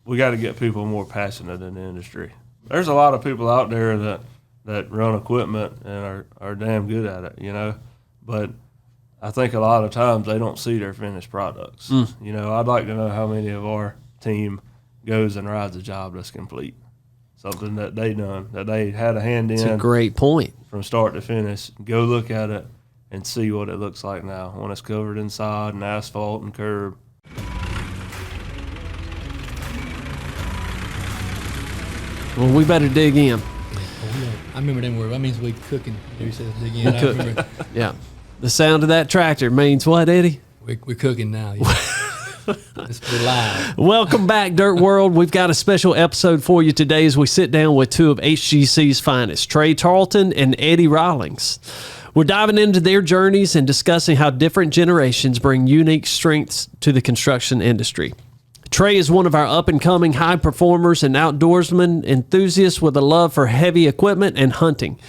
we got to get people more passionate in the industry. There's a lot of people out there that run equipment and are damn good at it, you know, but I think a lot of times they don't see their finished products. You know, I'd like to know how many of our team goes and rides a job that's complete, something that they done, that they had a hand in. That's a great point. From start to finish. Go look at it and see what it looks like now when it's covered in sod and asphalt and curb. Well, we better dig in. I remember them words. That means we cooking. You said dig in. I remember. Yeah. The sound of that tractor means what, Eddie? We're cooking now. Yeah. We're live. Welcome back, Dirt World. We've got a special episode for you today as we sit down with two of HGC's finest, Trey Tarlton and Eddie Rollings. We're diving into their journeys and discussing how different generations bring unique strengths to the construction industry. Trey is one of our up-and-coming high performers and outdoorsman enthusiasts with a love for heavy equipment and hunting.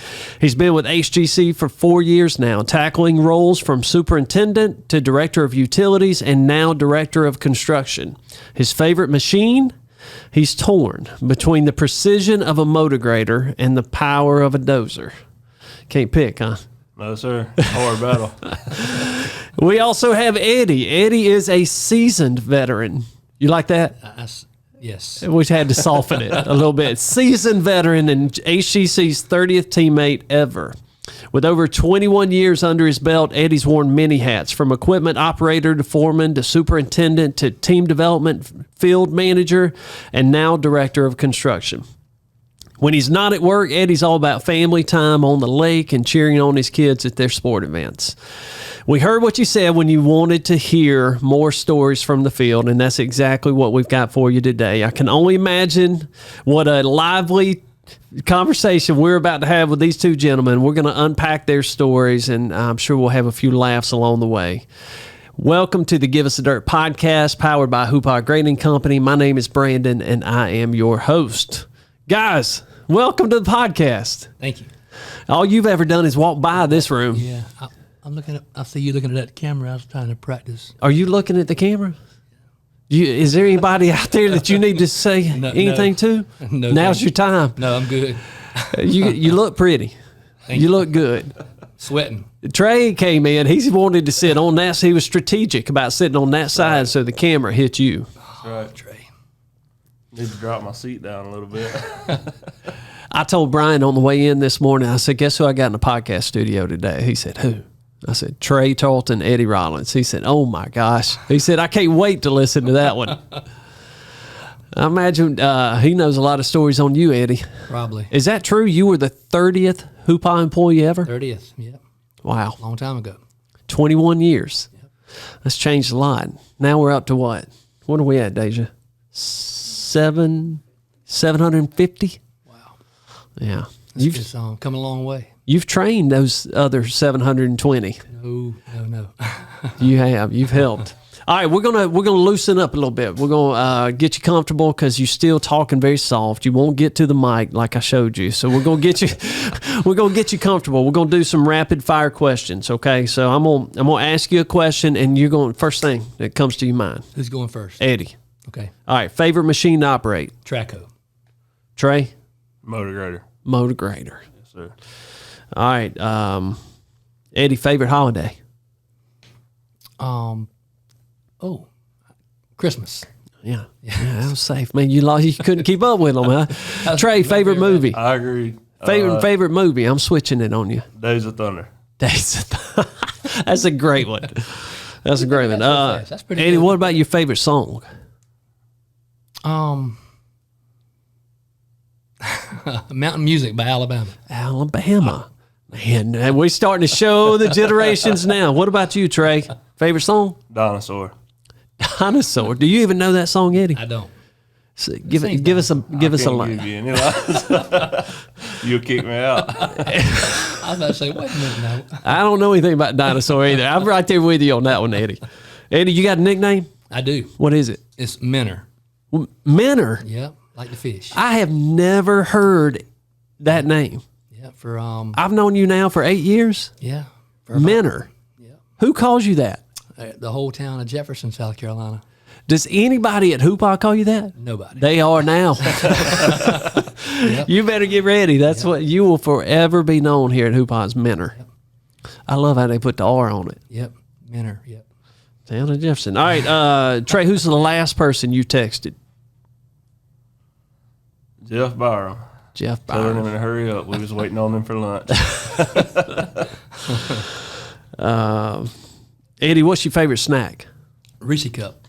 He's been with HGC for 4 years now, tackling roles from superintendent to director of utilities and now director of construction. His favorite machine? He's torn between the precision of a motor grader and the power of a dozer. Can't pick, huh? No, sir. Hard battle. We also have Eddie. Eddie is a seasoned veteran. You like that? Yes. We had to soften it a little bit. Seasoned veteran and HGC's 30th teammate ever. With over 21 years under his belt, Eddie's worn many hats, from equipment operator to foreman to superintendent to team development, field manager, and now director of construction. When he's not at work, Eddie's all about family time on the lake and cheering on his kids at their sport events. We heard what you said when you wanted to hear more stories from the field, and that's exactly what we've got for you today. I can only imagine what a lively conversation we're about to have with these two gentlemen. We're going to unpack their stories, and I'm sure we'll have a few laughs along the way. Welcome to the Give Us the Dirt podcast, powered by Hoopah Grading Company. My name is Brandon, and I am your host. Guys, welcome to the podcast. Thank you. All you've ever done is walk by this room. Yeah. I'm looking at. I see you looking at that camera. I was trying to practice. Are you looking at the camera? Is there anybody out there that you need to say anything to? No. Now's your time. No, I'm good. You look pretty. You look good. Sweating. Trey came in. He wanted to sit on that. So he was strategic about sitting on that side so the camera hit you. That's right. Trey. Need to drop my seat down a little bit. I told Brian on the way in this morning, I said, guess who I got in the podcast studio today? He said, who? I said, Trey Tarlton, Eddie Rollings. He said, oh my gosh. He said, I can't wait to listen to that one. I imagine he knows a lot of stories on you, Eddie. Probably. Is that true? You were the 30th Hoopah employee ever? 30th, yeah. Wow. Long time ago. 21 years. Yep. That's changed a lot. Now we're up to what? What are we at, Deja? 750? Wow. Yeah. It's come a long way. You've trained those other 720. No. You have. You've helped. All right, we're gonna loosen up a little bit. We're gonna get you comfortable because you're still talking very soft. You won't get to the mic like I showed you. So we're gonna get you. We're gonna get you comfortable. We're gonna do some rapid fire questions. Okay. So I'm gonna ask you a question, and you're going first thing that comes to your mind. Who's going first? Eddie. Okay. All right. Favorite machine to operate? Traco. Trey. Motor grader. Motor grader. Yes, sir. All right. Eddie, favorite holiday? Christmas. Yeah, that was safe, man. You couldn't keep up with them, huh? Trey, favorite movie? I agree. Favorite movie? I'm switching it on you. Days of Thunder. That's a great one. That's a great one. That's pretty Eddie, good. what about your favorite song? Mountain Music by Alabama. Alabama. Man, we're starting to show the generations now. What about you, Trey? Favorite song? Dinosaur. Dinosaur. Do you even know that song, Eddie? I don't. So give us a line. Give you any lines. You'll kick me out. I was about to say, wait a minute now. I don't know anything about Dinosaur either. I'm right there with you on that one, Eddie. Eddie, you got a nickname? I do. What is it? It's Minner. Minner. Yep, like the fish. I have never heard that name. Yeah, I've known you now for 8 years. Yeah. Minner. Yeah. Who calls you that? The whole town of Jefferson, South Carolina. Does anybody at Hoopaw call you that? Nobody. They are now. Yep. You better get ready. That's what you will forever be known here at Hoopaw as Mentor. Yep. I love how they put the R on it. Yep. Mentor. Yep. Town of Jefferson. All right, Trey, who's the last person you texted? Jeff Byram. Jeff Telling Byram. him to hurry up. We was waiting on him for lunch. Eddie, what's your favorite snack? Reese cup.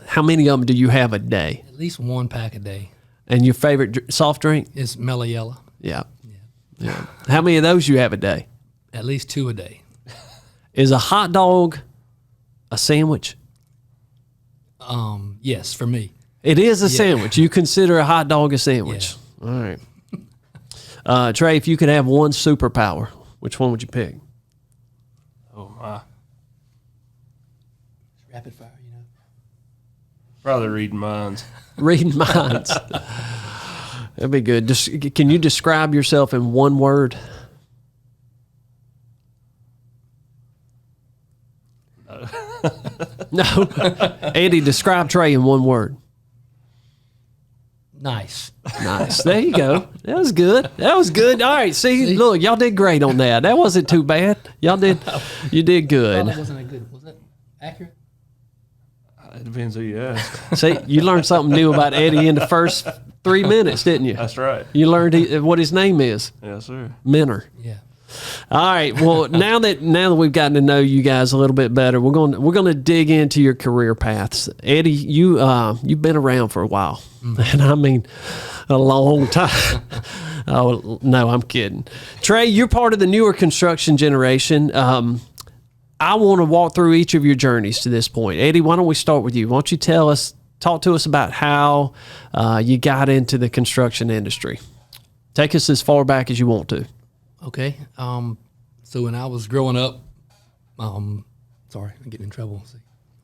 How many of them do you have a day? At least 1 pack a day. And your favorite soft drink? It's Mellow Yellow. Yeah. How many of those you have a day? At least 2 a day. Is a hot dog a sandwich? Yes, for me. It is a sandwich. You consider a hot dog a sandwich. Yeah. All right. Trey, if you could have one superpower, which one would you pick? Oh, my. Rapid fire, you know. Probably reading minds. Reading minds. That'd be good. Just, can you describe yourself in one word? No. Andy, describe Trey in one word. Nice. Nice. There you go. That was good. That was good. All right. See, look, y'all did great on that. That wasn't too bad. You did good. That wasn't good. Was that accurate? It depends who you ask. See, you learned something new about Eddie in the first 3 minutes, didn't you? That's right. You learned what his name is. Yes, sir. Mentor. Yeah. All right. Well, now that we've gotten to know you guys a little bit better, we're going to dig into your career paths. Eddie, you've been around for a while, and I mean a long time. Oh no, I'm kidding. Trey, you're part of the newer construction generation. I want to walk through each of your journeys to this point. Eddie, why don't we start with you? Why don't you talk to us about how you got into the construction industry? Take us as far back as you want to. Okay. So when I was growing up, sorry, I'm getting in trouble.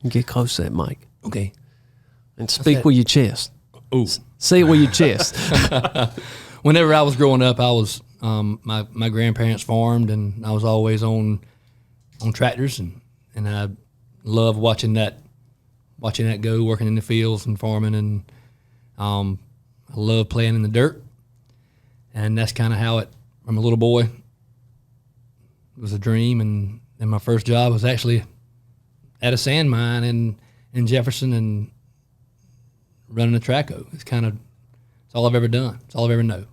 Get close to that mic. Okay. And speak with your chest. Oh. Say it with your chest. Whenever I was growing up, I was my grandparents farmed, and I was always on tractors, and I loved watching that go, working in the fields and farming, and I love playing in the dirt, and that's kind of how it. From a little boy, it was a dream, and my first job was actually at a sand mine in Jefferson and running a traco. It's all I've ever done. It's all I've ever known.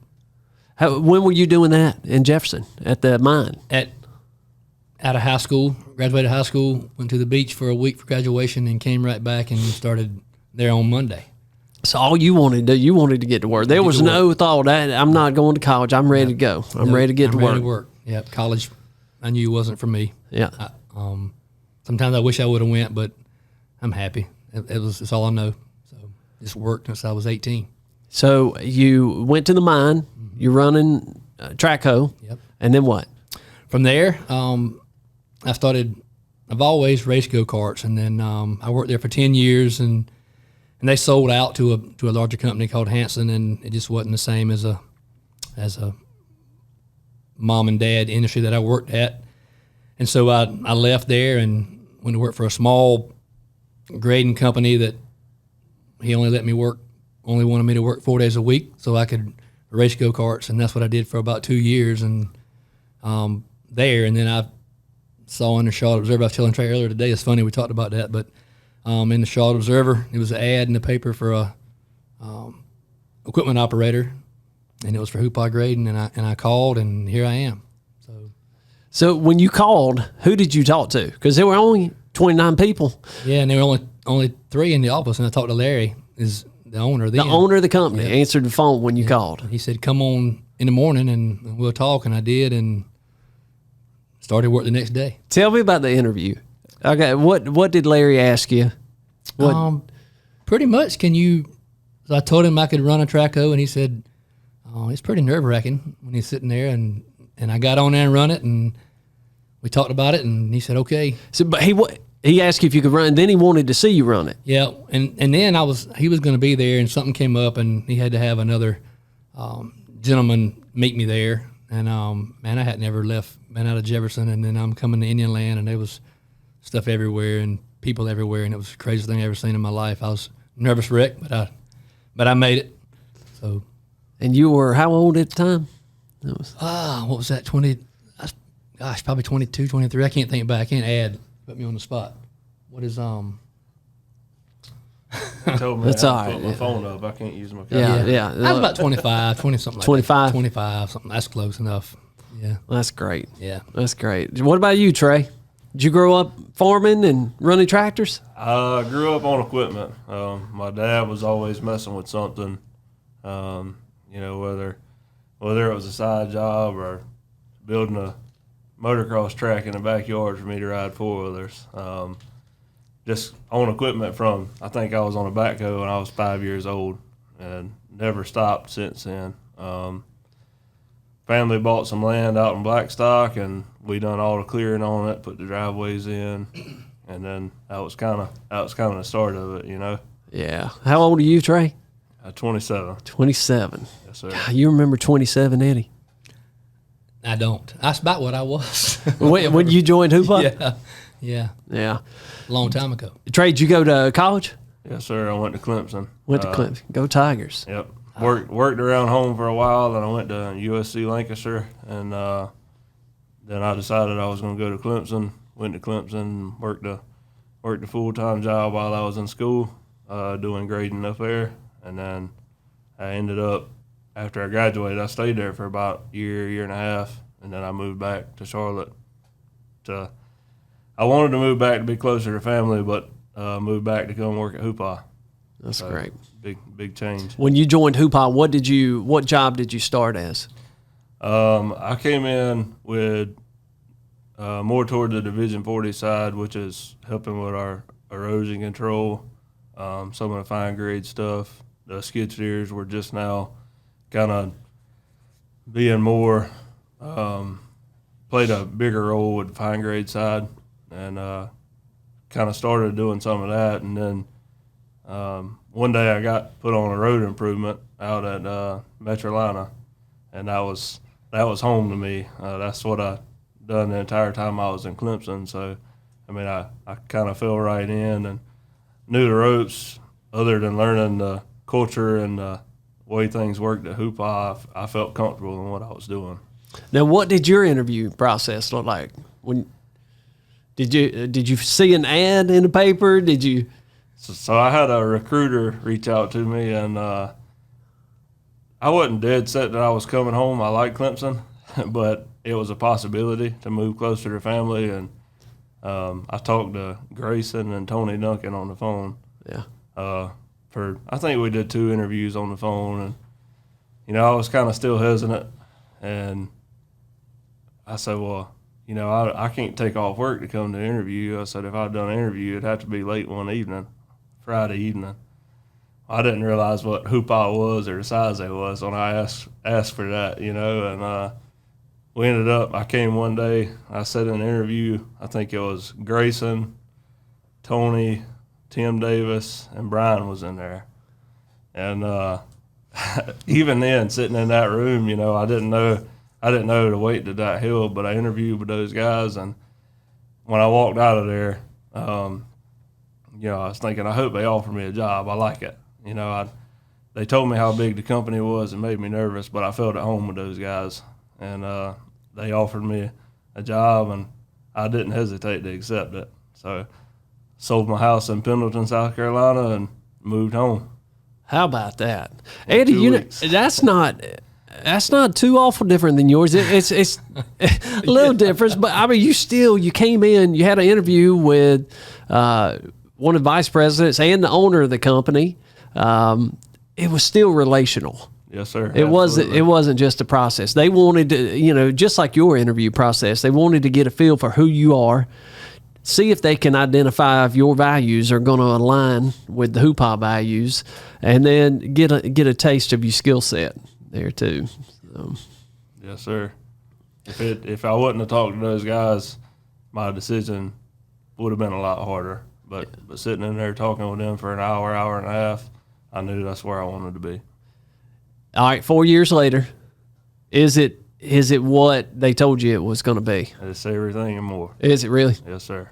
When were you doing that in Jefferson at the mine? Out of high school, graduated high school, went to the beach for a week for graduation, and came right back and started there on Monday. So all you wanted to get to work. There was no thought that I'm not going to college. I'm ready to go. I'm ready to get to work. Ready to work. Yeah, college, I knew wasn't for me. Yeah. Sometimes I wish I would have went, but I'm happy. It's all I know. So just worked since I was 18. So you went to the mine. You're running trackhoe. Yep. And then what? From there, I've always raced go-karts, and then I worked there for 10 years, and they sold out to a larger company called Hanson, and it just wasn't the same as a mom and dad industry that I worked at. And so I left there and went to work for a small grading company that he only wanted me to work 4 days a week so I could race go-karts, and that's what I did for about 2 years. And there, and then I saw in the Charlotte Observer, I was telling Trey earlier today, it's funny we talked about that, but in the Charlotte Observer, it was an ad in the paper for a equipment operator, and it was for Hoopaw Grading, and I called, and here I am. So when you called, who did you talk to? Because there were only 29 people. Yeah, and there were only 3 in the office, and I talked to Larry, is the owner. The owner of the company answered the phone when you called. He said, "Come on in the morning, and we'll talk," and I did, and started work the next day. Tell me about the interview. Okay, what did Larry ask you? Pretty much, so I told him I could run a traco, and he said, it's pretty nerve-wracking when he's sitting there, and I got on there and run it, and we talked about it, and he said, okay. So, but he asked you if you could run, and then he wanted to see you run it. Yeah, and then he was going to be there, and something came up, and he had to have another gentleman meet me there, and man, I had never been out of Jefferson, and then I'm coming to Indian Land, and there was stuff everywhere, and people everywhere, and it was the craziest thing I ever seen in my life. I was nervous wreck, but I made it. So. And you were how old at the time? That was What was that? 20? Gosh, probably 22, 23. I can't think back. I can't add. Put me on the spot. What is You told me That's I all had to right. put my phone up. I can't use my yeah. I was about 25, 20 something. 25? 25, something. That's close enough. Yeah. That's great. Yeah. That's great. What about you, Trey? Did you grow up farming and running tractors? I grew up on equipment. My dad was always messing with something, whether it was a side job or building a motocross track in the backyard for me to ride four-wheelers. Just on equipment from, I think I was on a backhoe when I was 5 years old and never stopped since then. Family bought some land out in Blackstock, and we done all the clearing on it, put the driveways in, and then that was kind of the start of it, Yeah. How old are you, Trey? 27. 27. Yes, sir. God, you remember 27, Eddie? I don't. That's about what I was. when you joined Hoopa? Yeah. Yeah. Yeah. A long time ago. Trey, did you go to college? Yes, sir. I went to Clemson. Went to Clemson. Go Tigers. Yep. Worked around home for a while, then I went to USC Lancaster, and then I decided I was going to go to Clemson. Went to Clemson, worked a full-time job while I was in school, doing grading up there, and then I ended up, after I graduated, I stayed there for about a year and a half, and then I moved back to Charlotte. I wanted to move back to be closer to family, but moved back to come work at Hoopa. That's great. Big change. When you joined Hoopa, what job did you start as? I came in with more toward the Division 40 side, which is helping with our erosion control, some of the fine grade stuff. The skid steers were just now kind of being more, played a bigger role with the fine grade side, and kind of started doing some of that. And then one day I got put on a road improvement out at Metrolina, and that was home to me. That's what I done the entire time I was in Clemson. So, I mean, I kind of fell right in and knew the ropes. Other than learning the culture and the way things worked at Hoopa, I felt comfortable in what I was doing. Now, what did your interview process look like? Did you see an ad in the paper? Did you? So I had a recruiter reach out to me, and I wasn't dead set that I was coming home. I like Clemson, but it was a possibility to move closer to family. And I talked to Grayson and Tony Duncan on the phone. Yeah. I think we did 2 interviews on the phone, and I was kind of still hesitant. And I said, well, I can't take off work to come to the interview. I said, if I'd done an interview, it'd have to be late one evening. Friday evening. I didn't realize what Hoopa was or the size it was when I asked for that, and we ended up, I came one day, I sat in an interview, I think it was Grayson, Tony, Tim Davis, and Brian was in there. And even then, sitting in that room, I didn't know the weight to that hill, but I interviewed with those guys, and when I walked out of there, I was thinking, I hope they offer me a job. I like it. They told me how big the company was and made me nervous, but I felt at home with those guys. And they offered me a job, and I didn't hesitate to accept it. So sold my house in Pendleton, South Carolina, and moved home. How about that? Eddie, that's not too awful different than yours. It's a little different, but I mean, you came in, you had an interview with one of the vice presidents and the owner of the company. It was still relational. Yes, sir. It wasn't just a process. They wanted to, just like your interview process, they wanted to get a feel for who you are, see if they can identify if your values are going to align with the Hoopa values, and then get a taste of your skill set there too. So. Yes, sir. If I wouldn't have talked to those guys, my decision would have been a lot harder. But sitting in there talking with them for an hour and a half, I knew that's where I wanted to be. All right, 4 years later, is it what they told you it was going to be? It's everything and more. Is it really? Yes, sir.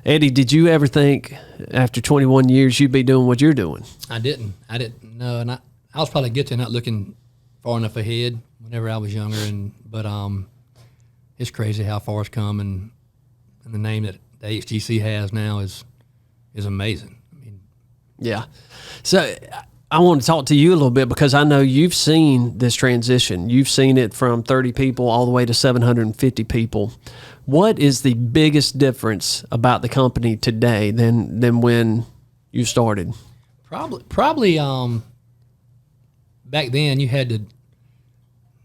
Eddie, did you ever think after 21 years you'd be doing what you're doing? I didn't know, and I was probably guilty of not looking far enough ahead whenever I was younger, but it's crazy how far it's come, and the name that the HGC has now is amazing. I mean, yeah. So I want to talk to you a little bit because I know you've seen this transition. You've seen it from 30 people all the way to 750 people. What is the biggest difference about the company today than when you started? Probably back then you had to.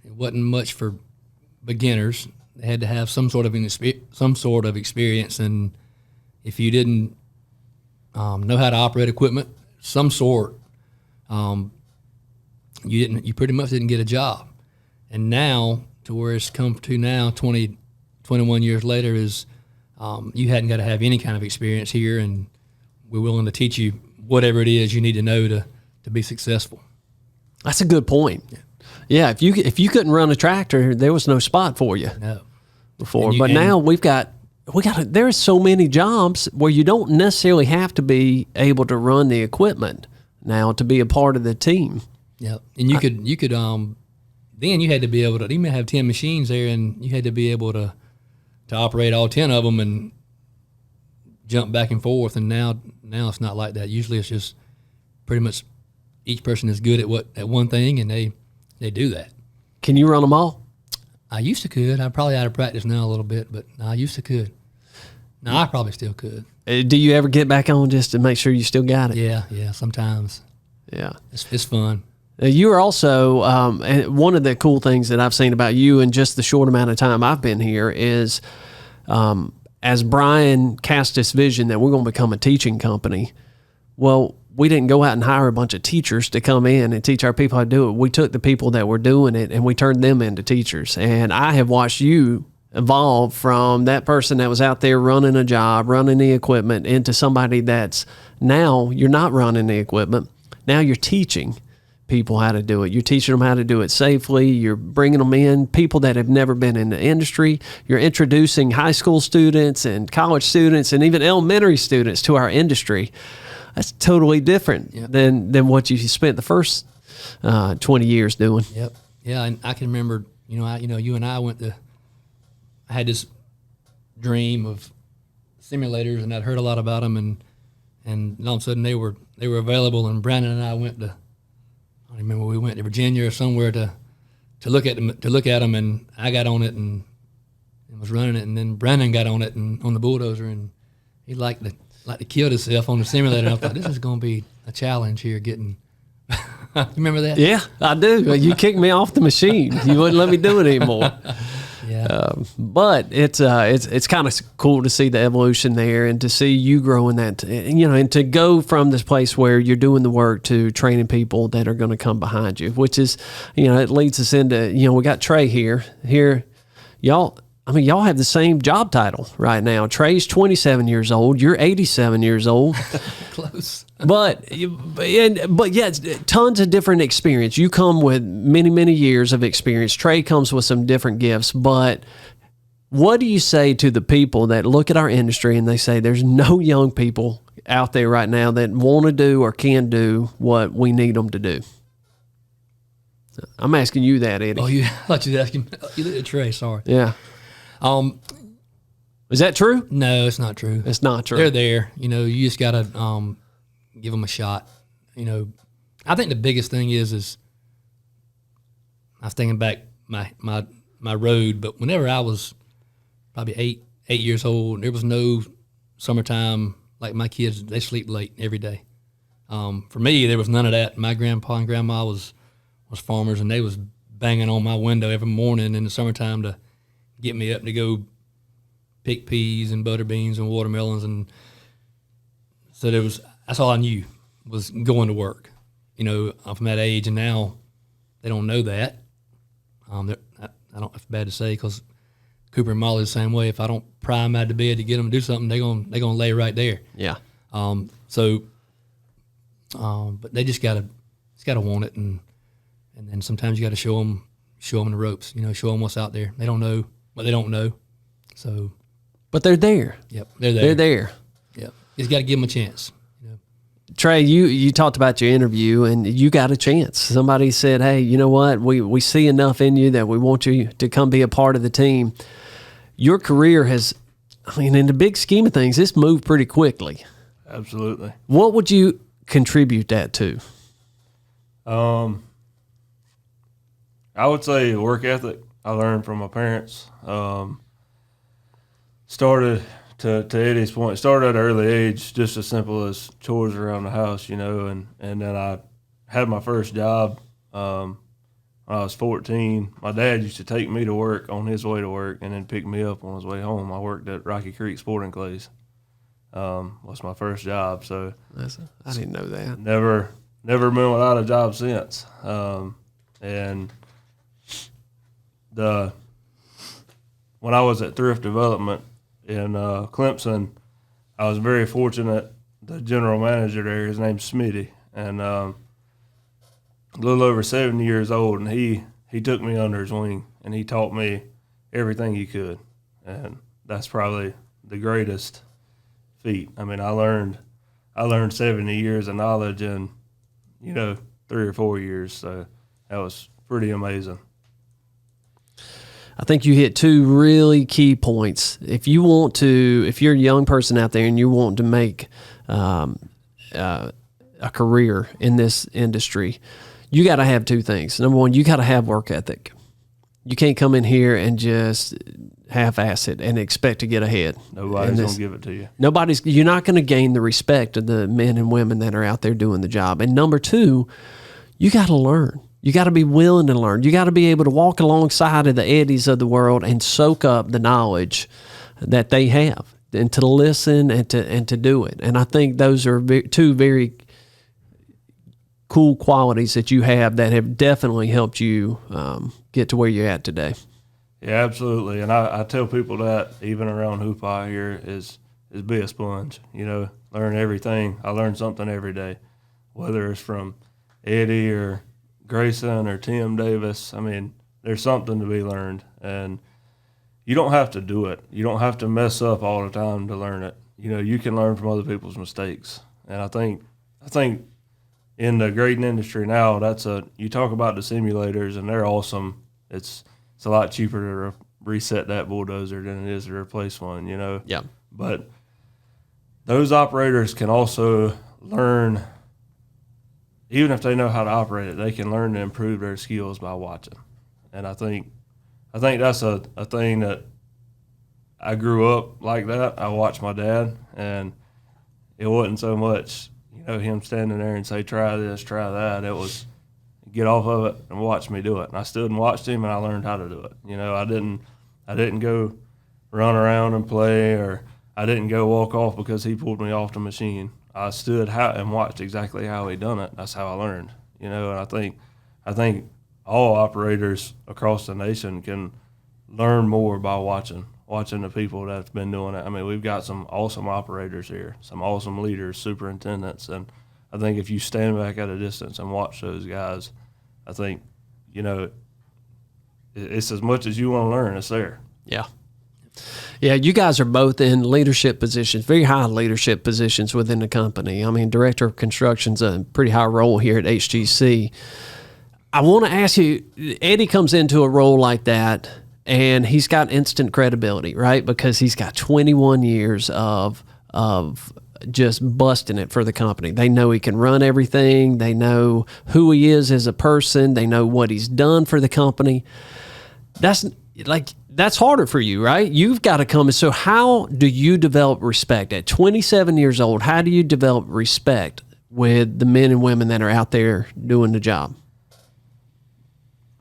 It wasn't much for beginners. They had to have some sort of experience, and if you didn't know how to operate equipment, some sort, you pretty much didn't get a job. And now, to where it's come to now, 21 years later, is you hadn't got to have any kind of experience here, and we're willing to teach you whatever it is you need to know to be successful. That's a good point. Yeah, if you couldn't run a tractor, there was no spot for you. No. Before, but now we got. There's so many jobs where you don't necessarily have to be able to run the equipment now to be a part of the team. Yeah, and you could then you had to be able to. You may have 10 machines there, and you had to be able to operate all 10 of them and jump back and forth. And now it's not like that. Usually it's just pretty much each person is good at one thing, and they do that. Can you run them all? I used to could. I'm probably out of practice now a little bit, but I used to could. No, I probably still could. Do you ever get back on just to make sure you still got it? Yeah, sometimes. Yeah. It's fun. You are also, and one of the cool things that I've seen about you in just the short amount of time I've been here is, as Brian cast this vision that we're going to become a teaching company, well, we didn't go out and hire a bunch of teachers to come in and teach our people how to do it. We took the people that were doing it and we turned them into teachers. And I have watched you evolve from that person that was out there running a job, running the equipment, into somebody that's now you're not running the equipment. Now you're teaching people how to do it. You're teaching them how to do it safely. You're bringing them in, people that have never been in the industry. You're introducing high school students and college students and even elementary students to our industry. That's totally different than what you spent the first 20 years doing. Yep. Yeah, and I can remember, you and I I had this dream of simulators, and I'd heard a lot about them, and all of a sudden they were available, and Brandon and I went to, I don't remember, we went to Virginia or somewhere to look at them, and I got on it and was running it, and then Brandon got on it and on the bulldozer, and he liked to kill himself on the simulator. And I thought, this is going to be a challenge here getting. You remember that? Yeah, I do. You kicked me off the machine. You wouldn't let me do it anymore. Yeah. But it's kind of cool to see the evolution there and to see you grow in that, and to go from this place where you're doing the work to training people that are going to come behind you, which is, it leads us into, we got Trey here, y'all have the same job title right now. Trey's 27 years old. You're 87 years old. Close. But yeah, tons of different experience. You come with many, many years of experience. Trey comes with some different gifts. But what do you say to the people that look at our industry and they say there's no young people out there right now that want to do or can do what we need them to do? I'm asking you that, Eddie. Oh, I thought you were asking. You looked at Trey. Sorry. Yeah. Is that true? No, it's not true. It's not true. They're there. You just got to give them a shot. I think the biggest thing is I was thinking back my road, but whenever I was probably eight years old, there was no summertime. Like my kids, they sleep late every day. For me, there was none of that. My grandpa and grandma was farmers, and they was banging on my window every morning in the summertime to get me up to go pick peas and butter beans and watermelons, and so that's all I knew was going to work. I'm from that age, and now they don't know that. I don't. It's bad to say because Cooper and Molly the same way. If I don't pry them out of bed to get them to do something, they're gonna lay right there. Yeah. But they just gotta want it, and then sometimes you got to show them the ropes. Show them what's out there. They don't know what they don't know. So, but they're there. Yep, they're there. They're there. Yeah, he's got to give him a chance. Trey, you talked about your interview, and you got a chance. Somebody said, hey, you know what? We see enough in you that we want you to come be a part of the team. Your career has, I mean, in the big scheme of things, it's moved pretty quickly. Absolutely. What would you contribute that to? I would say work ethic. I learned from my parents. Started to Eddie's point, started at an early age, just as simple as chores around the house, and then I had my first job when I was 14. My dad used to take me to work on his way to work and then pick me up on his way home. I worked at Rocky Creek Sporting Clays. Was my first job, so I didn't know that. Never been without a job since. And when I was at Thrift Development in Clemson, I was very fortunate. The general manager there, his name's Smitty, and a little over 70 years old, and he took me under his wing, and he taught me everything he could, and that's probably the greatest feat. I mean, I learned 70 years of knowledge in 3 or 4 years, so that was pretty amazing. I think you hit two really key points. If you're a young person out there and you want to make a career in this industry, you got to have two things. Number one, you got to have work ethic. You can't come in here and just half-ass it and expect to get ahead. Nobody's going to give it to you. You're not going to gain the respect of the men and women that are out there doing the job. And number two, you got to learn. You got to be willing to learn. You got to be able to walk alongside of the Eddies of the world and soak up the knowledge that they have, and to listen and to do it. And I think those are two very cool qualities that you have that have definitely helped you get to where you're at today. Yeah, absolutely. And I tell people that even around Hoopah here is be a sponge. Learn everything. I learn something every day, whether it's from Eddie or Grayson or Tim Davis. I mean, there's something to be learned, and you don't have to do it. You don't have to mess up all the time to learn it. You can learn from other people's mistakes. And I think in the grading industry now, you talk about the simulators, and they're awesome. It's a lot cheaper to reset that bulldozer than it is to replace one, Yeah. But those operators can also learn. Even if they know how to operate it, they can learn to improve their skills by watching. And I think that's a thing that I grew up like that. I watched my dad, and it wasn't so much, him standing there and say, try this, try that. It was get off of it and watch me do it. And I stood and watched him, and I learned how to do it. I didn't go run around and play, or I didn't go walk off because he pulled me off the machine. I stood and watched exactly how he done it. That's how I learned, and I think all operators across the nation can learn more by watching the people that's been doing it. I mean, we've got some awesome operators here, some awesome leaders, superintendents, and I think if you stand back at a distance and watch those guys, I think, it's as much as you want to learn, it's there. Yeah. Yeah, you guys are both in leadership positions, very high leadership positions within the company. I mean, Director of Construction's a pretty high role here at HGC. I want to ask you, Eddie comes into a role like that, and he's got instant credibility, right? Because he's got 21 years of just busting it for the company. They know he can run everything. They know who he is as a person. They know what he's done for the company. That's harder for you, right? You've got to come. So how do you develop respect? At 27 years old, how do you develop respect with the men and women that are out there doing the job?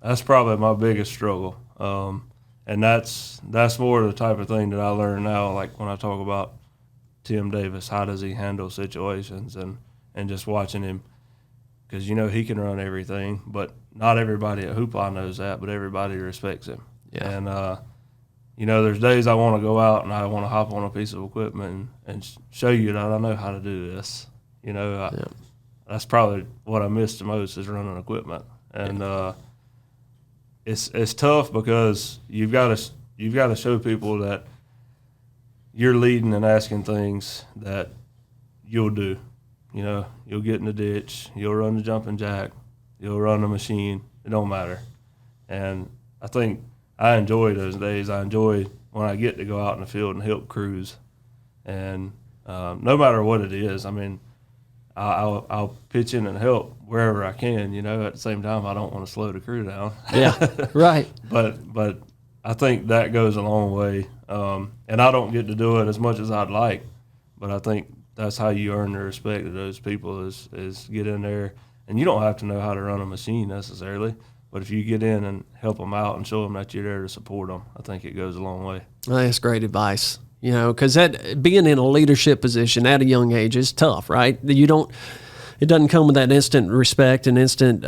That's probably my biggest struggle. And that's more the type of thing that I learn now, like when I talk about Tim Davis, how does he handle situations, and just watching him, because, he can run everything, but not everybody at Hoopah knows that, but everybody respects him. Yeah. And, there's days I want to go out and I want to hop on a piece of equipment and show you that I know how to do this. That's probably what I miss the most is running equipment. And it's tough because you've got to show people that, you're leading and asking things that you'll do. You know, you'll get in the ditch, you'll run the jumping jack, you'll run the machine. It don't matter. And I think I enjoy those days. I enjoy when I get to go out in the field and help crews. And no matter what it is, I mean, I'll pitch in and help wherever I can. You know, at the same time, I don't want to slow the crew down. Yeah, right. But I think that goes a long way. And I don't get to do it as much as I'd like, but I think that's how you earn the respect of those people is get in there. And you don't have to know how to run a machine necessarily, but if you get in and help them out and show them that you're there to support them, I think it goes a long way. That's great advice. You know, because that being in a leadership position at a young age is tough, right? It doesn't come with that instant respect and instant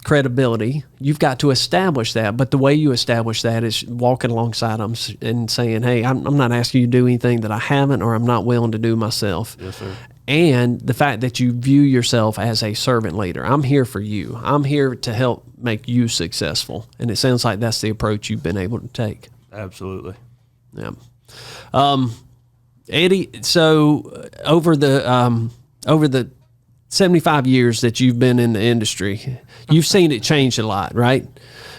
credibility. You've got to establish that, but the way you establish that is walking alongside them and saying, "Hey, I'm not asking you to do anything that I haven't or I'm not willing to do myself." Yes, sir. And the fact that you view yourself as a servant leader. I'm here for you. I'm here to help make you successful. And it sounds like that's the approach you've been able to take. Absolutely. Yeah. Eddie, so over the 75 years that you've been in the industry, you've seen it change a lot, right?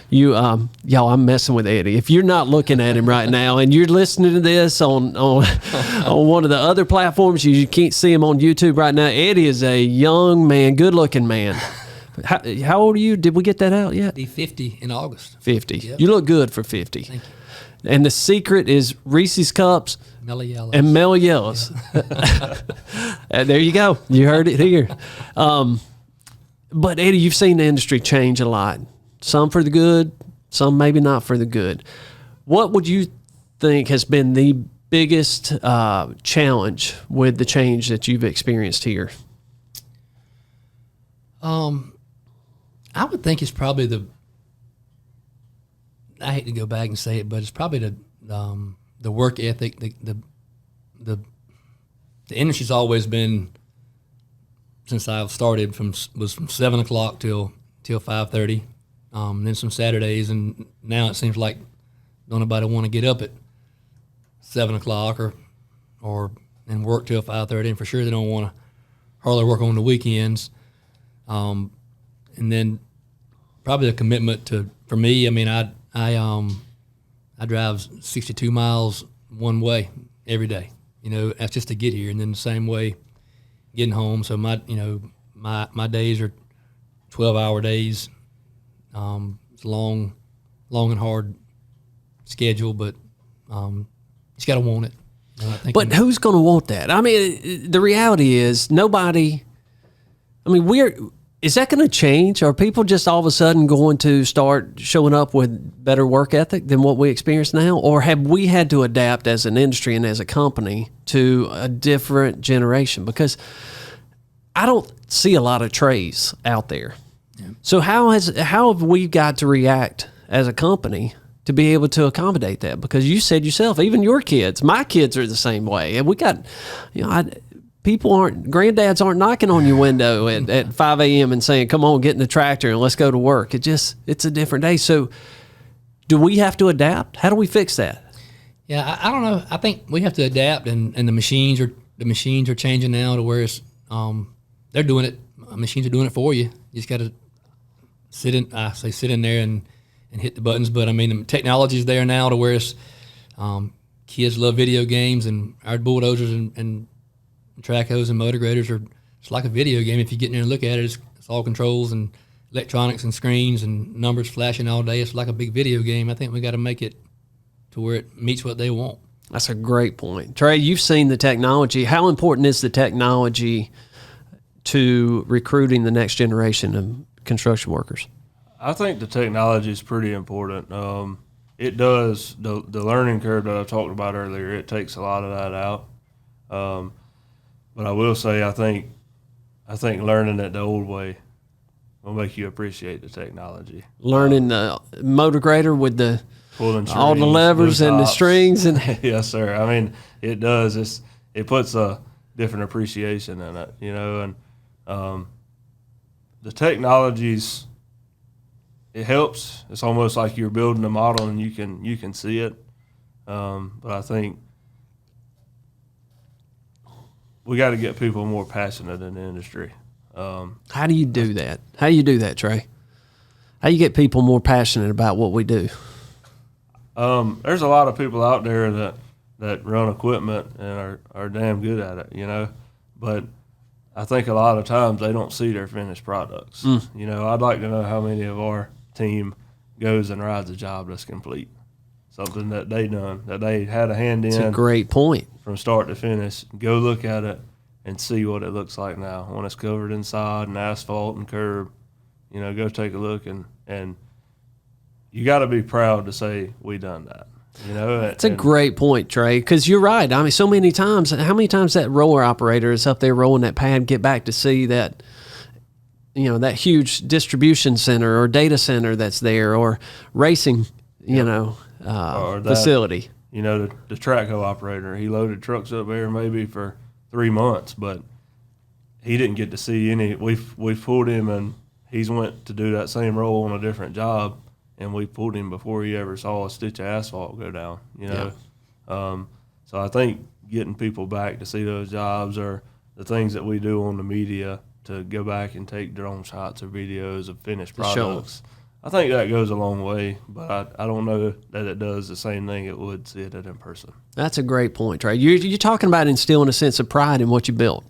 Y'all, I'm messing with Eddie. If you're not looking at him right now and you're listening to this on one of the other platforms, you can't see him on YouTube right now. Eddie is a young man, good-looking man. How old are you? Did we get that out yet? Be 50 in August. 50. Yep. You look good for 50. Thank you. And the secret is Reese's Cups Mellow Yellows. and Mellow Yellows. There you go. You heard it here. But Eddie, you've seen the industry change a lot. Some for the good, some maybe not for the good. What would you think has been the biggest challenge with the change that you've experienced here? I would think it's probably I hate to go back and say it, but it's probably the work ethic. The industry's always been, since I've started, was from 7 o'clock till 5:30. Then some Saturdays, and now it seems like don't nobody want to get up at 7 o'clock and work till 5:30, and for sure they don't want to hardly work on the weekends. And then probably the commitment for me. I mean, I drive 62 miles one way every day. You know, that's just to get here, and then the same way getting home. So my days are 12-hour days. It's a long and hard schedule, but you just got to want it. But who's going to want that? I mean, the reality is nobody. I mean, is that going to change? Are people just all of a sudden going to start showing up with better work ethic than what we experience now? Or have we had to adapt as an industry and as a company to a different generation? Because I don't see a lot of trays out there. Yeah. So how have we got to react as a company to be able to accommodate that? Because you said yourself, even your kids, my kids are the same way. And we got, granddads aren't knocking on your window at 5 a.m. and saying, come on, get in the tractor and let's go to work. It's a different day. So do we have to adapt? How do we fix that? Yeah, I don't know. I think we have to adapt, and the machines are changing now to where it's they're doing it. Machines are doing it for you. You just got to sit in there and hit the buttons. But I mean, the technology is there now to where it's kids love video games, and our bulldozers and track hose and motor graders it's like a video game. If you get in there and look at it, it's all controls and electronics and screens and numbers flashing all day. It's like a big video game. I think we got to make it to where it meets what they want. That's a great point. Trey, you've seen the technology. How important is the technology to recruiting the next generation of construction workers? I think the technology is pretty important. It does, the learning curve that I talked about earlier, it takes a lot of that out. But I will say, I think learning it the old way will make you appreciate the technology. Learning the motor grader with the pulling strings, all the levers and the strings, and yes, sir. I mean, it does. It puts a different appreciation in it, and the technologies. It helps. It's almost like you're building a model and you can see it. But I think we got to get people more passionate in the industry. How do you do that? How do you do that, Trey? How you get people more passionate about what we do? There's a lot of people out there that run equipment and are damn good at it, you know. But I think a lot of times they don't see their finished products. You know, I'd like to know how many of our team goes and rides a job that's complete, something that they done, that they had a hand in. It's a great point. From start to finish. Go look at it and see what it looks like now when it's covered inside and asphalt and curb. You know, go take a look, and you got to be proud to say we done that. You know, it's a great point, Trey, because you're right. I mean, so many times, how many times that roller operator is up there rolling that pad, get back to see that, you know, that huge distribution center or data center that's there, or racing, you know, or that, facility. You know, the track hoe operator, he loaded trucks up there maybe for 3 months, but he didn't get to see any. We pulled him, and he's went to do that same role on a different job, and we pulled him before he ever saw a stitch of asphalt go down, you know. Yeah. So I think getting people back to see those jobs, or the things that we do on the media, to go back and take drone shots or videos of finished products, I think that goes a long way, but I don't know that it does the same thing it would see it in person. That's a great point, Trey. You're talking about instilling a sense of pride in what you built.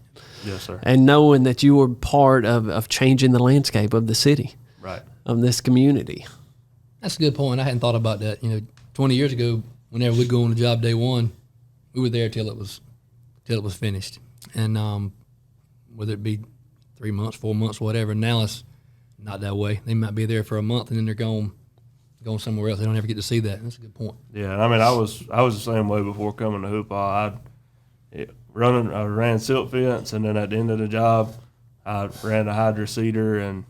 Yes, sir. And knowing that you were part of changing the landscape of the city, right, of this community. That's a good point. I hadn't thought about that. You know, 20 years ago, whenever we'd go on the job day one, we were there till it was finished. And whether it be 3 months, 4 months, whatever, now it's not that way. They might be there for a month and then they're going somewhere else. They don't ever get to see that. That's a good point. Yeah, I mean, I was the same way before coming to Hoopah. I ran silt fence, and then at the end of the job, I ran a hydro seeder, and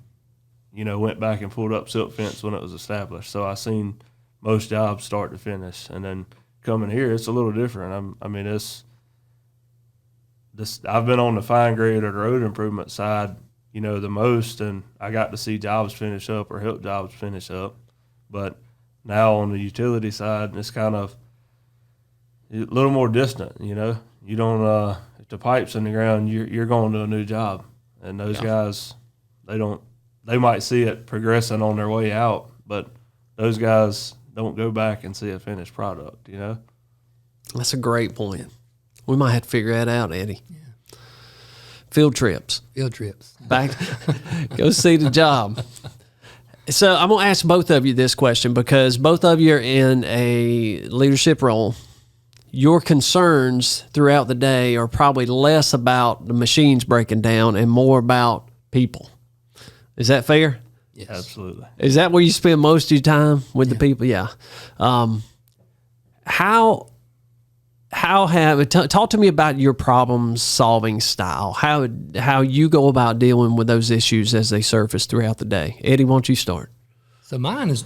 you know, went back and pulled up silt fence when it was established. So I seen most jobs start to finish, and then coming here, it's a little different. I mean, I've been on the fine grade or the road improvement side, you know, the most, and I got to see jobs finish up or help jobs finish up. But now on the utility side, it's kind of a little more distant, you know. You don't if the pipe's in the ground, you're going to a new job, and those guys, they might see it progressing on their way out, but those guys don't go back and see a finished product, you know. That's a great point. We might have to figure that out, Eddie. Yeah. Field trips. Back, go see the job. So I'm going to ask both of you this question, because both of you are in a leadership role. Your concerns throughout the day are probably less about the machines breaking down and more about people. Is that fair? Yes. Absolutely. Is that where you spend most of your time with the people? Yeah. Talk to me about your problem solving style. How you go about dealing with those issues as they surface throughout the day. Eddie, why don't you start? So mine's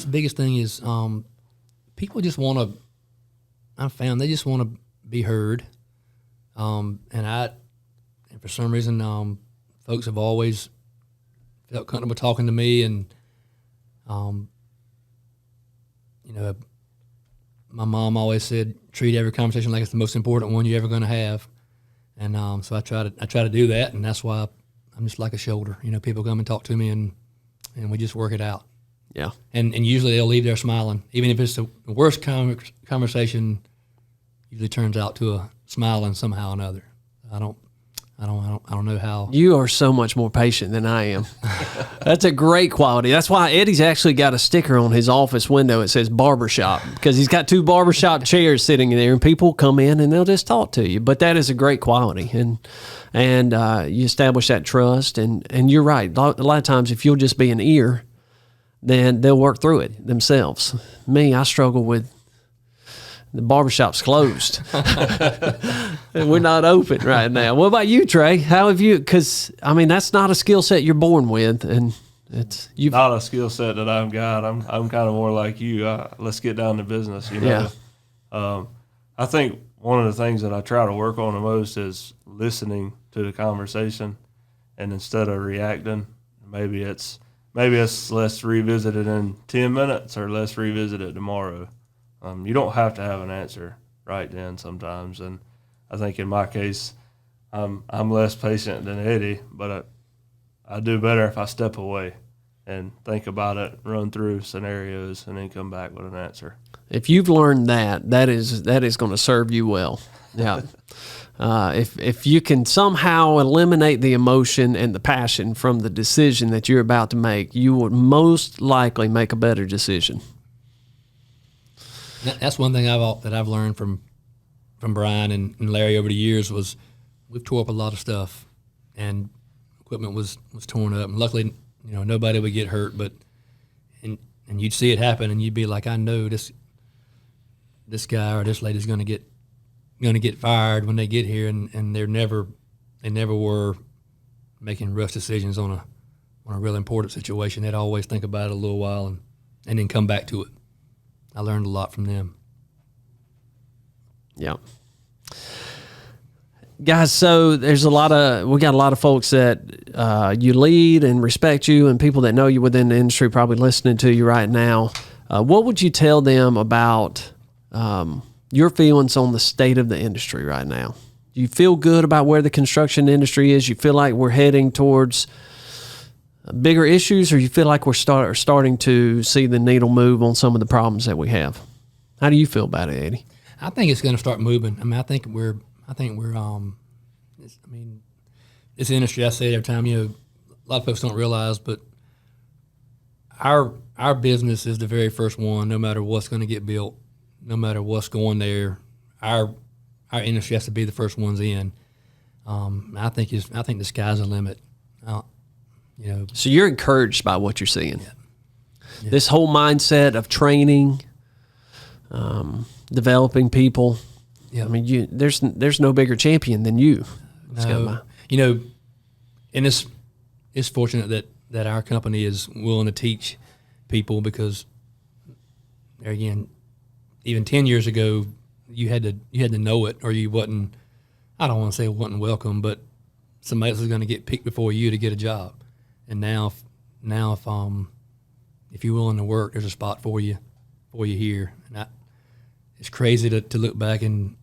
biggest thing is people just want to. I found they just want to be heard, and for some reason, folks have always felt comfortable talking to me, and you know, my mom always said, treat every conversation like it's the most important one you're ever going to have, and so I try to do that, and that's why I'm just like a shoulder. You know, people come and talk to me, and we just work it out. Yeah, and usually they'll leave there smiling, even if it's the worst conversation. Usually turns out to a smiling somehow or another. I don't know how. You are so much more patient than I am. That's a great quality. That's why Eddie's actually got a sticker on his office window. It says barbershop, because he's got 2 barbershop chairs sitting there, and people come in and they'll just talk to you. But that is a great quality, and you establish that trust. And you're right. A lot of times, if you'll just be an ear, then they'll work through it themselves. Me, I struggle with. The barbershop's closed. We're not open right now. What about you, Trey? How have you? Because I mean, that's not a skill set you're born with, and it's not a skill set that I've got. I'm kind of more like you. Let's get down to business. You know. Yeah. I think one of the things that I try to work on the most is listening to the conversation, and instead of reacting, maybe it's let's revisit it in 10 minutes, or let's revisit it tomorrow. You don't have to have an answer right then sometimes. And I think in my case, I'm less patient than Eddie, but I do better if I step away and think about it, run through scenarios, and then come back with an answer. If you've learned that is going to serve you well. Yeah. If you can somehow eliminate the emotion and the passion from the decision that you're about to make, you would most likely make a better decision. That's one thing I've learned from Brian and Larry over the years was we've tore up a lot of stuff, and equipment was torn up. And luckily, nobody would get hurt, but and you'd see it happen, and you'd be like, I know this guy or this lady's going to get fired when they get here, and they never were making rush decisions on a real important situation. They'd always think about it a little while and then come back to it. I learned a lot from them. Yeah. Guys, so we got a lot of folks that you lead and respect you, and people that know you within the industry probably listening to you right now. What would you tell them about your feelings on the state of the industry right now? Do you feel good about where the construction industry is? You feel like we're heading towards bigger issues, or you feel like we're starting to see the needle move on some of the problems that we have? How do you feel about it, Eddie? I think it's going to start moving. I mean, I think we're this industry, I say it every time, a lot of folks don't realize, but our business is the very first one, no matter what's going to get built, no matter what's going there, our industry has to be the first ones in. I think the sky's the limit. So you're encouraged by what you're seeing. Yeah. This whole mindset of training, developing people. Yeah. I mean, there's no bigger champion than you. No. And it's fortunate that our company is willing to teach people, because there again, even 10 years ago, you had to know it, or you wasn't. I don't want to say it wasn't welcome, but somebody else is going to get picked before you to get a job. And now if you're willing to work, there's a spot for you here. And it's crazy to look back and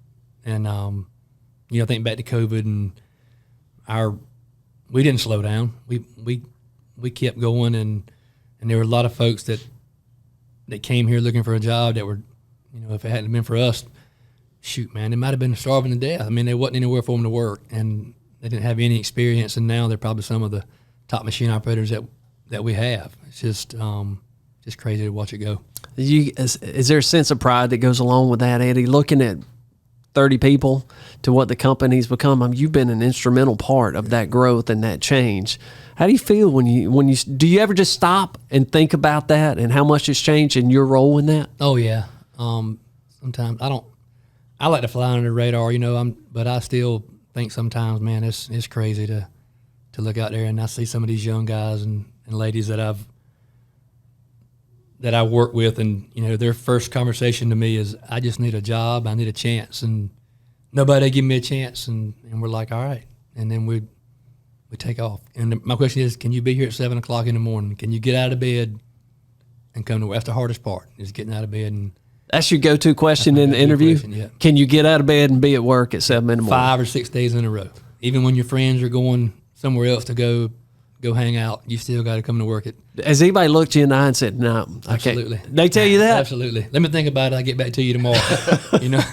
think back to COVID, and we didn't slow down. We kept going, and there were a lot of folks that came here looking for a job that were, if it hadn't been for us, shoot, man, they might have been starving to death. I mean, there wasn't anywhere for them to work, and they didn't have any experience, and now they're probably some of the top machine operators that we have. It's just crazy to watch it go. Is there a sense of pride that goes along with that, Eddie? Looking at 30 people to what the company's become, you've been an instrumental part of that growth and that change. How do you feel when you do you ever just stop and think about that and how much it's changed in your role in that? Oh yeah. Sometimes I like to fly under the radar, but I still think sometimes, man, it's crazy to look out there and I see some of these young guys and ladies that I work with, and their first conversation to me is, I just need a job, I need a chance, and nobody give me a chance, and we're like, all right, and then we take off. And my question is, can you be here at 7 o'clock in the morning? Can you get out of bed and come to work? That's the hardest part, is getting out of bed. And that's your go-to question in the interview? Yeah. Can you get out of bed and be at work at 7 in the morning? 5 or 6 days in a row. Even when your friends are going somewhere else to go hang out, you still got to come to work at. Has anybody looked you in the eye and said, no, I can't? Absolutely. They tell you that? Absolutely. Let me think about it. I'll get back to you tomorrow. Yeah,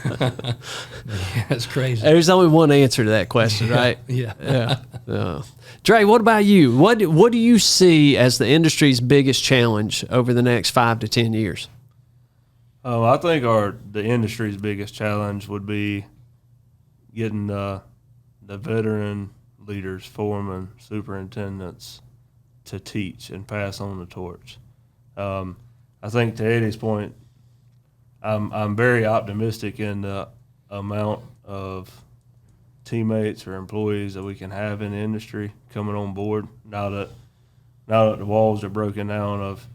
that's crazy. There's only one answer to that question, right? Yeah. Trey, what about you? What do you see as the industry's biggest challenge over the next 5 to 10 years? I think the industry's biggest challenge would be getting the veteran leaders, foremen, superintendents to teach and pass on the torch. I think to Eddie's point, I'm very optimistic in the amount of teammates or employees that we can have in the industry coming on board now that the walls are broken down of,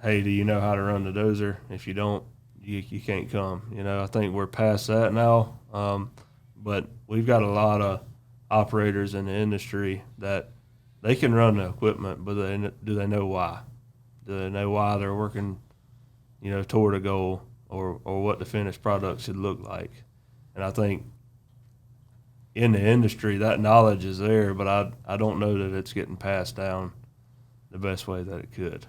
hey, do you know how to run the dozer? If you don't, you can't come. I think we're past that now. But we've got a lot of operators in the industry that they can run the equipment, but do they know why? Do they know why they're working, toward a goal? or what the finished product should look like. And I think in the industry that knowledge is there, but I don't know that it's getting passed down the best way that it could.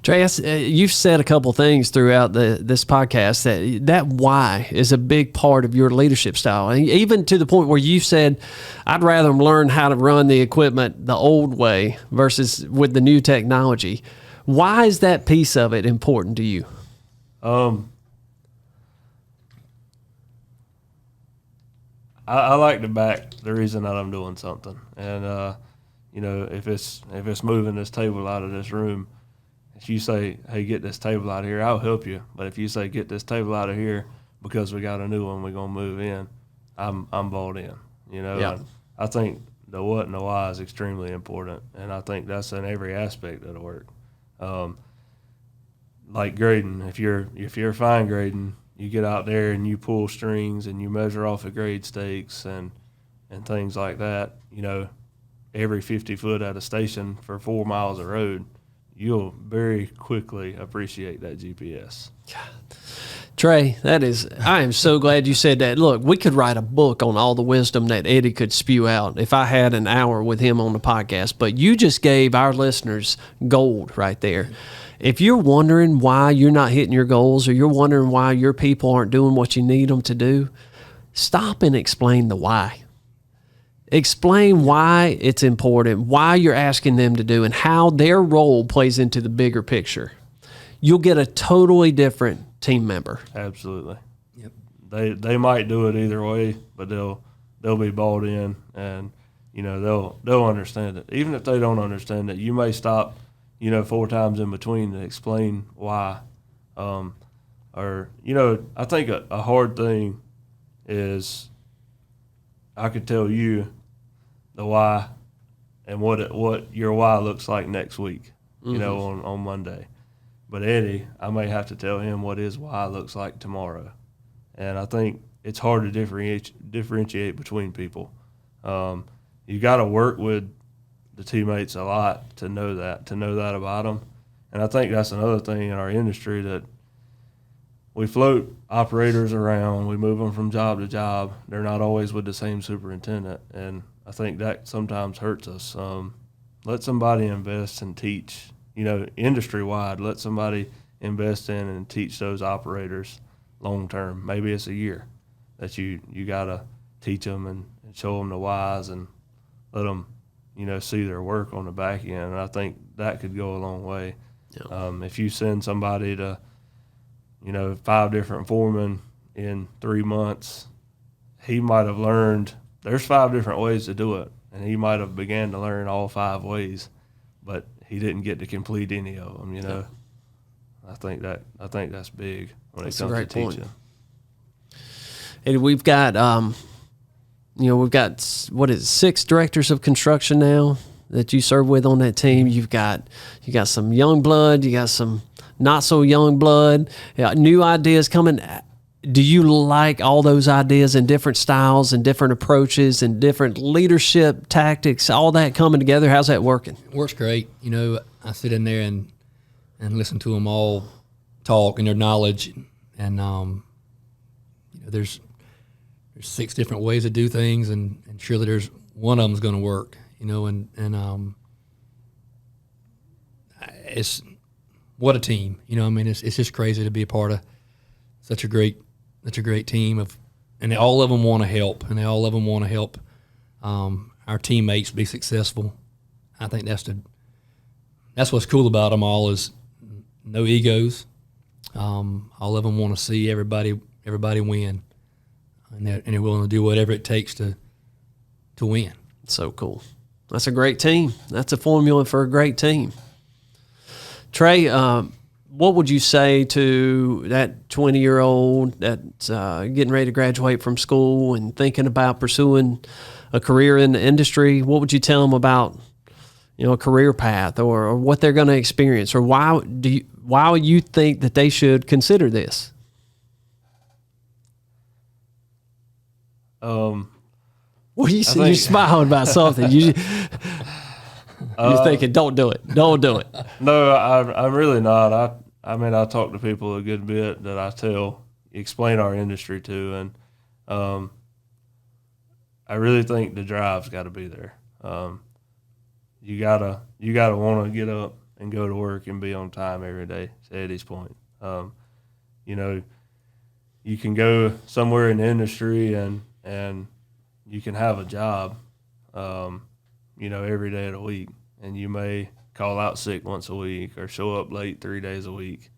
Trey, you've said a couple things throughout this podcast that why is a big part of your leadership style, and even to the point where you said, "I'd rather learn how to run the equipment the old way versus with the new technology." Why is that piece of it important to you? I like to back the reason that I'm doing something, and you know, if it's moving this table out of this room, if you say, "Hey, get this table out of here," I'll help you. But if you say, "Get this table out of here because we got a new one we're gonna move in," I'm bought in. You know, Yeah. And I think the what and the why is extremely important, and I think that's in every aspect of the work. Like grading, if you're fine grading, you get out there and you pull strings and you measure off of grade stakes and things like that. You know, every 50 foot at a station for 4 miles of road, you'll very quickly appreciate that GPS. Trey, I am so glad you said that. Look, we could write a book on all the wisdom that Eddie could spew out if I had an hour with him on the podcast, but you just gave our listeners gold right there. If you're wondering why you're not hitting your goals, or you're wondering why your people aren't doing what you need them to do, stop and explain the why. Explain why it's important, why you're asking them to do, and how their role plays into the bigger picture. You'll get a totally different team member. Absolutely. Yep. They might do it either way, but they'll be bought in, and you know they'll understand it. Even if they don't understand it, you may stop, you know, 4 times in between to explain why. Or you know, I think a hard thing is I could tell you the why and what your why looks like next week, you know, on Monday. But Eddie, I may have to tell him what his why looks like tomorrow. And I think it's hard to differentiate between people. You got to work with the teammates a lot to know that about them. And I think that's another thing in our industry, that we float operators around, we move them from job to job. They're not always with the same superintendent, and I think that sometimes hurts us. Let somebody invest and teach, you know, industry-wide, let somebody invest in and teach those operators long-term. Maybe it's a year that you got to teach them and show them the whys and let them, you know, see their work on the back end. And I think that could go a long way. Yeah. If you send somebody to, you know, 5 different foremen in 3 months, he might have learned there's 5 different ways to do it, and he might have began to learn all 5 ways, but he didn't get to complete any of them. You know, I think that's big when it comes to teaching. And we've got we've got 6 directors of construction now that you serve with on that team. You got some young blood, you got some not so young blood, new ideas coming. Do you like all those ideas and different styles and different approaches and different leadership tactics, all that coming together? How's that working? It works great. You know, I sit in there and listen to them all talk and their knowledge, and you know, there's 6 different ways to do things, and surely there's one of them's going to work. You know, and it's what a team. You know, I mean, it's just crazy to be a part of such a great team and all of them want to help, and they all of them want to help our teammates be successful. I think that's what's cool about them all, is no egos. All of them want to see everybody win, and they're willing to do whatever it takes to win. So cool. That's a great team. That's a formula for a great team. Trey, what would you say to that 20-year-old that's getting ready to graduate from school and thinking about pursuing a career in the industry? What would you tell them about, you know, a career path, or what they're going to experience, or why you think that they should consider this? What you see? You're smiling about something. You're thinking, "Don't do it. Don't do it." No, I'm really not. I mean, I talk to people a good bit that I explain our industry to, and I really think the drive's got to be there. You gotta want to get up and go to work and be on time every day. To Eddie's point, you know, you can go somewhere in the industry and you can have a job, you know, every day of the week, and you may call out sick once a week or show up late 3 days a week,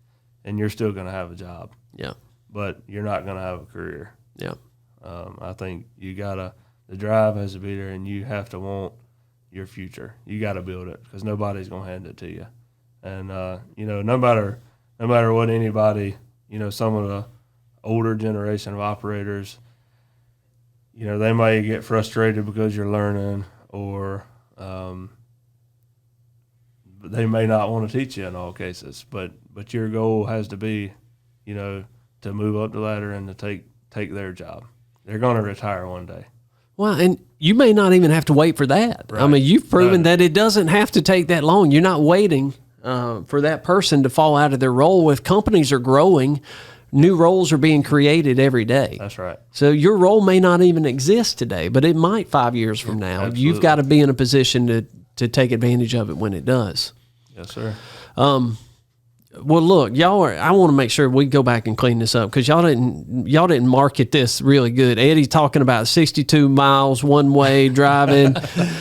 and you're still going to have a job. Yeah. But you're not going to have a career. Yeah. I think the drive has to be there, and you have to want your future. You got to build it because nobody's going to hand it to you. And, you know, no matter what anybody, you know, some of the older generation of operators, you know, they may get frustrated because you're learning, or they may not want to teach you in all cases. But your goal has to be, you know, to move up the ladder and to take their job. They're going to retire one day. Well, and you may not even have to wait for that. Right. I mean, you've proven that it doesn't have to take that long. You're not waiting for that person to fall out of their role. If companies are growing, new roles are being created every day. That's right. So your role may not even exist today, but it might 5 years from now. Absolutely. You've got to be in a position to take advantage of it when it does. Yes, sir. Well, look, I want to make sure we go back and clean this up because y'all didn't market this really good. Eddie talking about 62 miles one way driving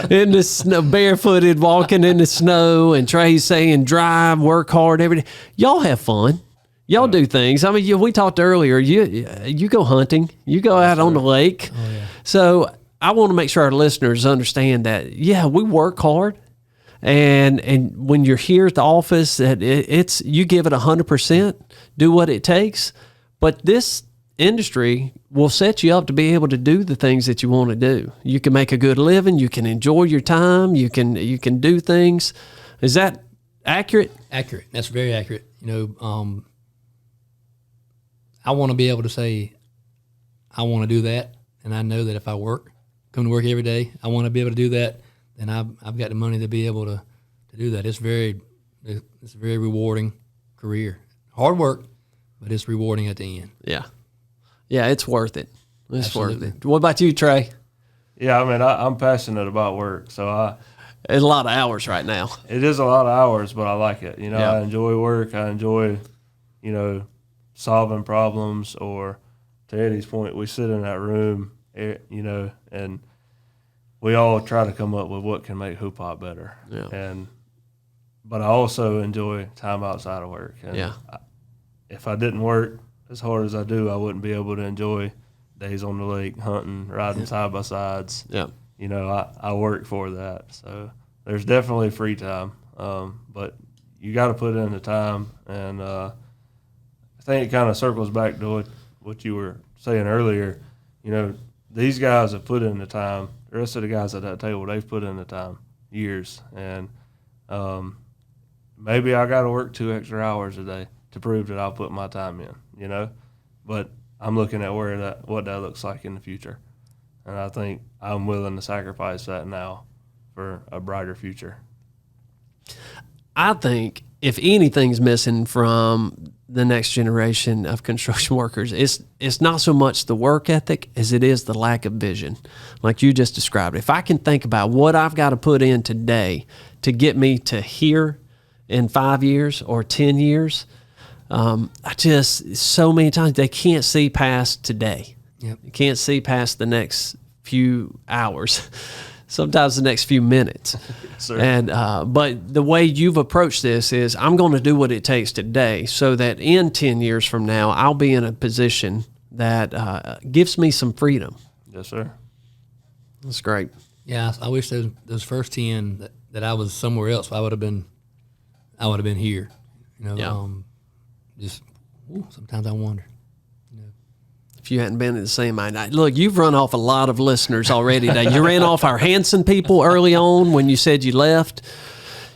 in the snow, barefooted, walking in the snow, and Trey's saying drive, work hard every day. Y'all have fun. Y'all do things. I mean, we talked earlier. You go hunting. You go out on the lake. Oh, yeah. So I want to make sure our listeners understand that. Yeah, we work hard. And when you're here at the office, that it's you give it 100%, do what it takes. But this industry will set you up to be able to do the things that you want to do. You can make a good living. You can enjoy your time. You can do things. Is that accurate? Accurate. That's very accurate. You know, I want to be able to say, I want to do that, and I know that if I come to work every day, I want to be able to do that. And I've got the money to be able to do that. It's a very rewarding career. Hard work, but it's rewarding at the end. Yeah. Yeah, it's worth it. It's Absolutely. worth it. What about you, Trey? Yeah, I mean, I'm passionate about work, so It's a lot of hours right now. it is a lot of hours, but I like it. You know, Yeah. I enjoy work. I enjoy, you know, solving problems, or to Eddie's point, we sit in that room, you know, and we all try to come up with what can make Hoop Hop better. Yeah. But I also enjoy time outside of work. And Yeah. if I didn't work as hard as I do, I wouldn't be able to enjoy days on the lake, hunting, riding side by sides. Yeah. You know, I work for that. So there's definitely free time. But you got to put in the time. And I think it kind of circles back to what you were saying earlier. You know, these guys have put in the time. The rest of the guys at that table, they've put in the time, years. And maybe I got to work 2 extra hours a day to prove that I'll put my time in, you know. But I'm looking at what that looks like in the future. And I think I'm willing to sacrifice that now for a brighter future. I think if anything's missing from the next generation of construction workers, it's not so much the work ethic as it is the lack of vision, like you just described. If I can think about what I've got to put in today to get me to here in 5 years or 10 years, I just, so many times they can't see past today. Yep. You can't see past the next few hours. Sometimes the next few minutes. Sir. And but the way you've approached this is I'm going to do what it takes today so that in 10 years from now, I'll be in a position that gives me some freedom. Yes, sir. That's great. Yeah, I wish those first 10 that I was somewhere else. I would have been here. You know, Yeah. Sometimes I wonder. If you hadn't been in the same mind. Look, you've run off a lot of listeners already today. You ran off our Hanson people early on when you said you left.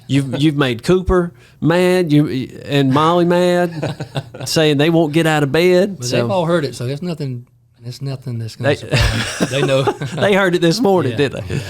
You've made Cooper mad, and Molly mad, saying they won't get out of bed. But they've all heard it, so there's nothing that's going to surprise them. They know. They heard it this morning, Yeah. didn't they?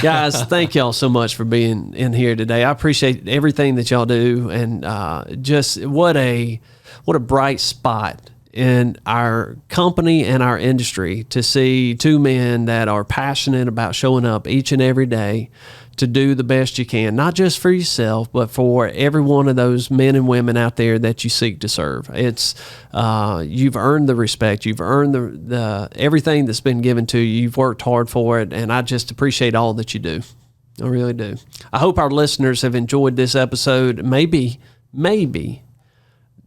Guys, thank y'all so much for being in here today. I appreciate everything that y'all do, and just what a bright spot in our company and our industry to see two men that are passionate about showing up each and every day to do the best you can, not just for yourself, but for every one of those men and women out there that you seek to serve. It's you've earned the respect, you've earned the everything that's been given to you. You've worked hard for it, and I just appreciate all that you do. I really do. I hope our listeners have enjoyed this episode. Maybe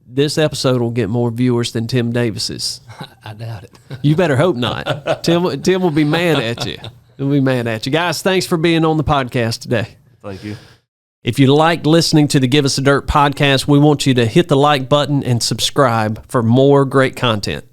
this episode will get more viewers than Tim Davis's. I doubt it. You better hope not. Tim will be mad at you. He'll be mad at you. Guys, thanks for being on the podcast today. Thank you. If you like listening to the Give Us a Dirt podcast, we want you to hit the like button and subscribe for more great content.